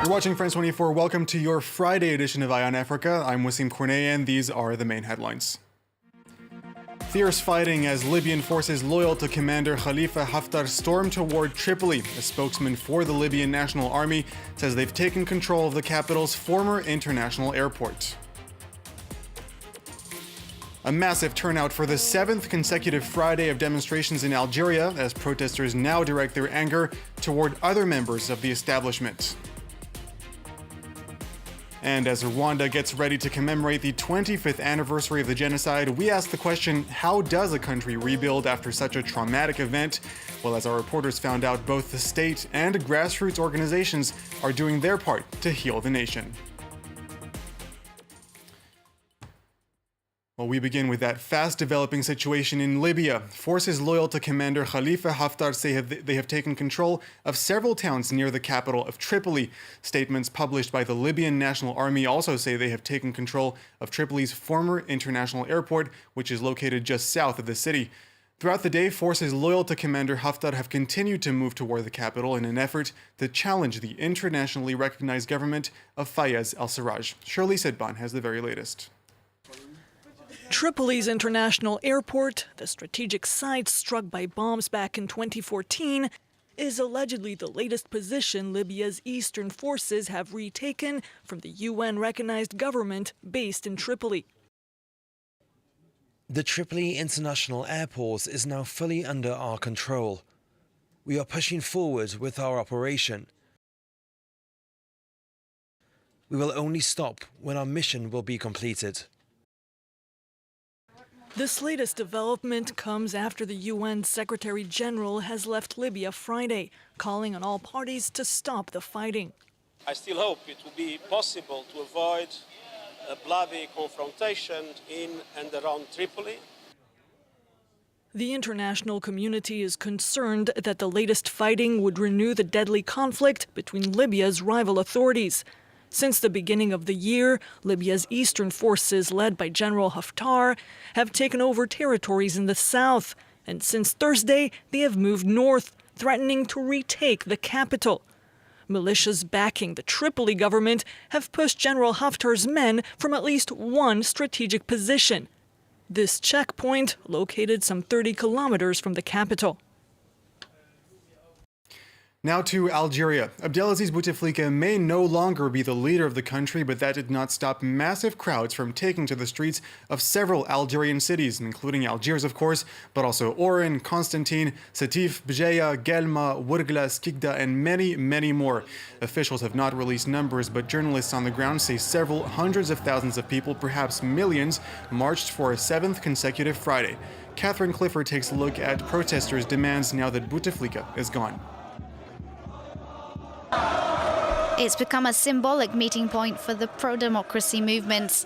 You're watching France 24. Welcome to your Friday edition of Eye on Africa. I'm Wassim Cornet, and these are the main headlines. Fierce fighting as Libyan forces loyal to Commander Khalifa Haftar storm toward Tripoli. A spokesman for the Libyan National Army says they've taken control of the capital's former international airport. A massive turnout for the 7th consecutive Friday of demonstrations in Algeria as protesters now direct their anger toward other members of the establishment. And as Rwanda gets ready to commemorate the 25th anniversary of the genocide, we ask the question, how does a country rebuild after such a traumatic event? Well, as our reporters found out, both the state and grassroots organizations are doing their part to heal the nation. Well, we begin with that fast-developing situation in Libya. Forces loyal to Commander Khalifa Haftar say they have taken control of several towns near the capital of Tripoli. Statements published by the Libyan National Army also say they have taken control of Tripoli's former international airport, which is located just south of the city. Throughout the day, forces loyal to Commander Haftar have continued to move toward the capital in an effort to challenge the internationally recognized government of Fayez al-Sarraj. Shirley Sidban has the very latest. Tripoli's international airport, the strategic site struck by bombs back in 2014, is allegedly the latest position Libya's eastern forces have retaken from the UN-recognized government based in Tripoli. The Tripoli International Airport is now fully under our control. We are pushing forward with our operation. We will only stop when our mission will be completed. This latest development comes after the UN Secretary General has left Libya Friday, calling on all parties to stop the fighting. I still hope it will be possible to avoid a bloody confrontation in and around Tripoli. The international community is concerned that the latest fighting would renew the deadly conflict between Libya's rival authorities. Since the beginning of the year, Libya's eastern forces, led by General Haftar, have taken over territories in the south. And since Thursday, they have moved north, threatening to retake the capital. Militias backing the Tripoli government have pushed General Haftar's men from at least one strategic position. This checkpoint, located some 30 kilometers from the capital. Now to Algeria. Abdelaziz Bouteflika may no longer be the leader of the country, but that did not stop massive crowds from taking to the streets of several Algerian cities, including Algiers, of course, but also Oran, Constantine, Sétif, Bjeya, Guelma, Ouargla, Skikda, and many, many more. Officials have not released numbers, but journalists on the ground say several hundreds of thousands of people, perhaps millions, marched for a 7th consecutive Friday. Catherine Clifford takes a look at protesters' demands now that Bouteflika is gone. It's become a symbolic meeting point for the pro-democracy movements.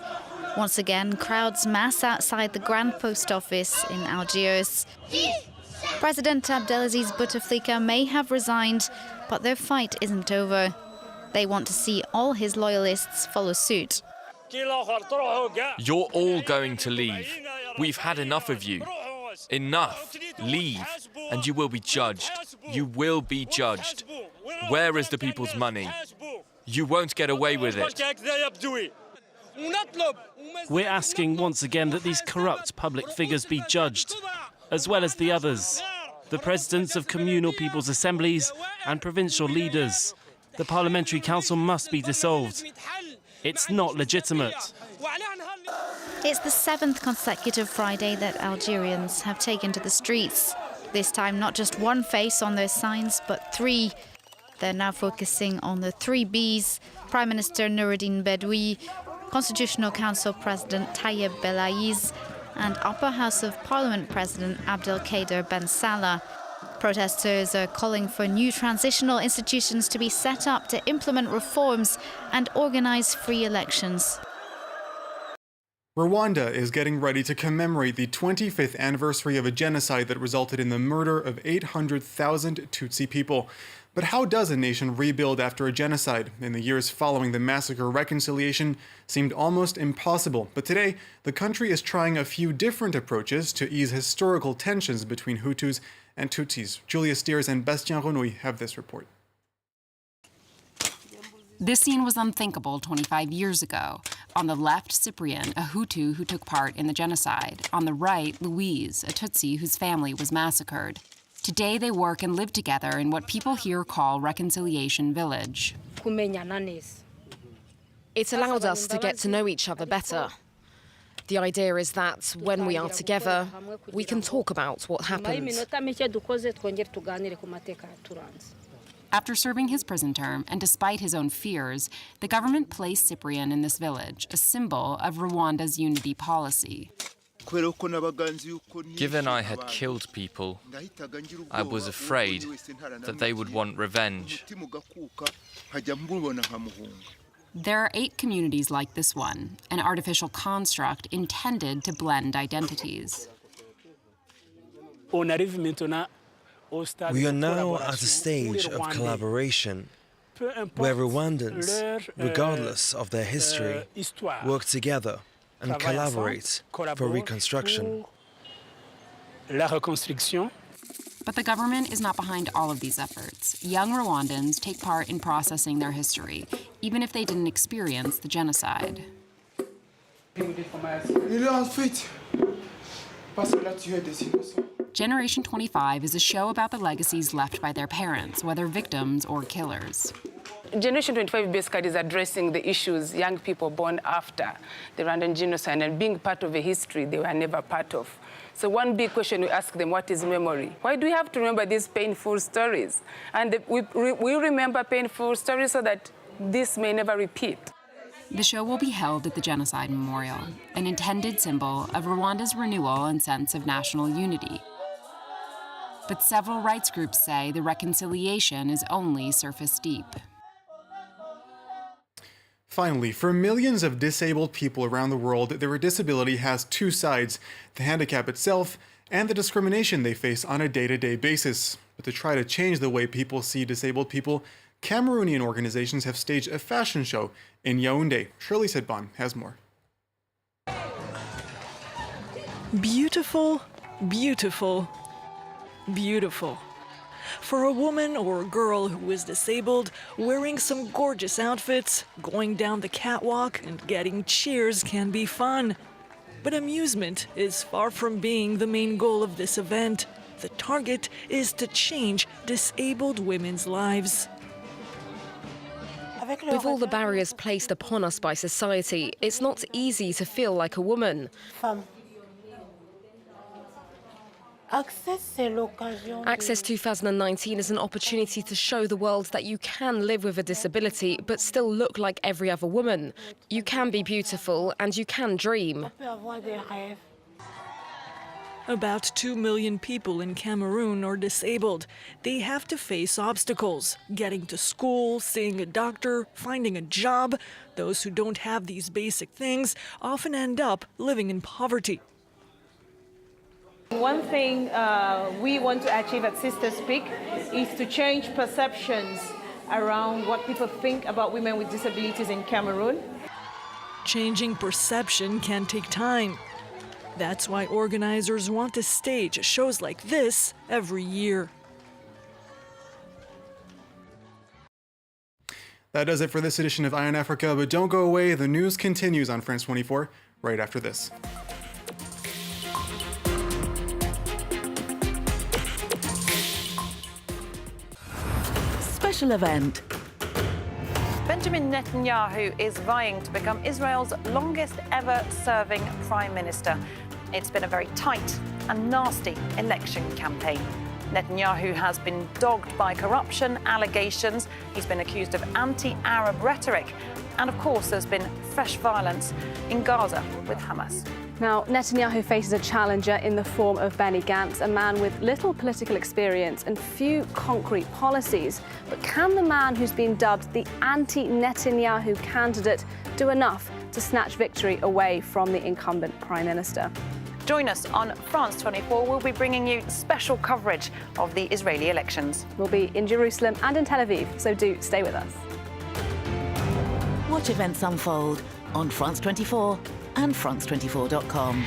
Once again, crowds mass outside the Grand Post Office in Algiers. President Abdelaziz Bouteflika may have resigned, but their fight isn't over. They want to see all his loyalists follow suit. You're all going to leave. We've had enough of you. Enough. Leave, and you will be judged. You will be judged. Where is the people's money? You won't get away with it. We're asking once again that these corrupt public figures be judged, as well as the others, the presidents of communal people's assemblies and provincial leaders. The parliamentary council must be dissolved. It's not legitimate. It's the 7th consecutive Friday that Algerians have taken to the streets. This time, not just one face on their signs, but 3. They're now focusing on the 3 Bs: Prime Minister Noureddine Bedoui, Constitutional Council President Tayeb Belaiz, and Upper House of Parliament President Abdelkader Ben Salah. Protesters are calling for new transitional institutions to be set up to implement reforms and organize free elections. Rwanda is getting ready to commemorate the 25th anniversary of a genocide that resulted in the murder of 800,000 Tutsi people. But how does a nation rebuild after a genocide? In the years following the massacre, reconciliation seemed almost impossible. But today, the country is trying a few different approaches to ease historical tensions between Hutus and Tutsis. Julia Steers and Bastien Renouille have this report. This scene was unthinkable 25 years ago. On the left, Cyprian, a Hutu who took part in the genocide. On the right, Louise, a Tutsi whose family was massacred. Today, they work and live together in what people here call Reconciliation Village. It allowed us to get to know each other better. The idea is that when we are together, we can talk about what happened. After serving his prison term, and despite his own fears, the government placed Cyprian in this village, a symbol of Rwanda's unity policy. Given I had killed people, I was afraid that they would want revenge. There are 8 communities like this one, an artificial construct intended to blend identities. We are now at a stage of collaboration where Rwandans, regardless of their history, work together and collaborate for reconstruction. But the government is not behind all of these efforts. Young Rwandans take part in processing their history, even if they didn't experience the genocide. Generation 25 is a show about the legacies left by their parents, whether victims or killers. Generation 25 basically is addressing the issues young people born after the Rwandan genocide and being part of a history they were never part of. So one big question we ask them, what is memory? Why do we have to remember these painful stories? And we remember painful stories so that this may never repeat. The show will be held at the Genocide Memorial, an intended symbol of Rwanda's renewal and sense of national unity. But several rights groups say the reconciliation is only surface deep. Finally, for millions of disabled people around the world, their disability has 2 sides, the handicap itself and the discrimination they face on a day-to-day basis. But to try to change the way people see disabled people, Cameroonian organizations have staged a fashion show in Yaoundé. Shirley Sedban has more. Beautiful, beautiful, beautiful. For a woman or a girl who is disabled, wearing some gorgeous outfits, going down the catwalk, and getting cheers can be fun. But amusement is far from being the main goal of this event. The target is to change disabled women's lives. With all the barriers placed upon us by society, it's not easy to feel like a woman. Access 2019 is an opportunity to show the world that you can live with a disability but still look like every other woman. You can be beautiful and you can dream. About 2 million people in Cameroon are disabled. They have to face obstacles, getting to school, seeing a doctor, finding a job. Those who don't have these basic things often end up living in poverty. One thing we want to achieve at Sister Speak is to change perceptions around what people think about women with disabilities in Cameroon. Changing perception can take time. That's why organizers want to stage shows like this every year. That does it for this edition of Eye on Africa, but don't go away. The news continues on France 24 right after this. Special event. Benjamin Netanyahu is vying to become Israel's longest ever serving prime minister. It's been a very tight and nasty election campaign. Netanyahu has been dogged by corruption allegations. He's been accused of anti-Arab rhetoric. And of course, there's been fresh violence in Gaza with Hamas. Now, Netanyahu faces a challenger in the form of Benny Gantz, a man with little political experience and few concrete policies. But can the man who's been dubbed the anti-Netanyahu candidate do enough to snatch victory away from the incumbent prime minister? Join us on France 24. We'll be bringing you special coverage of the Israeli elections. We'll be in Jerusalem and in Tel Aviv, so do stay with us. Watch events unfold on France 24 and France24.com.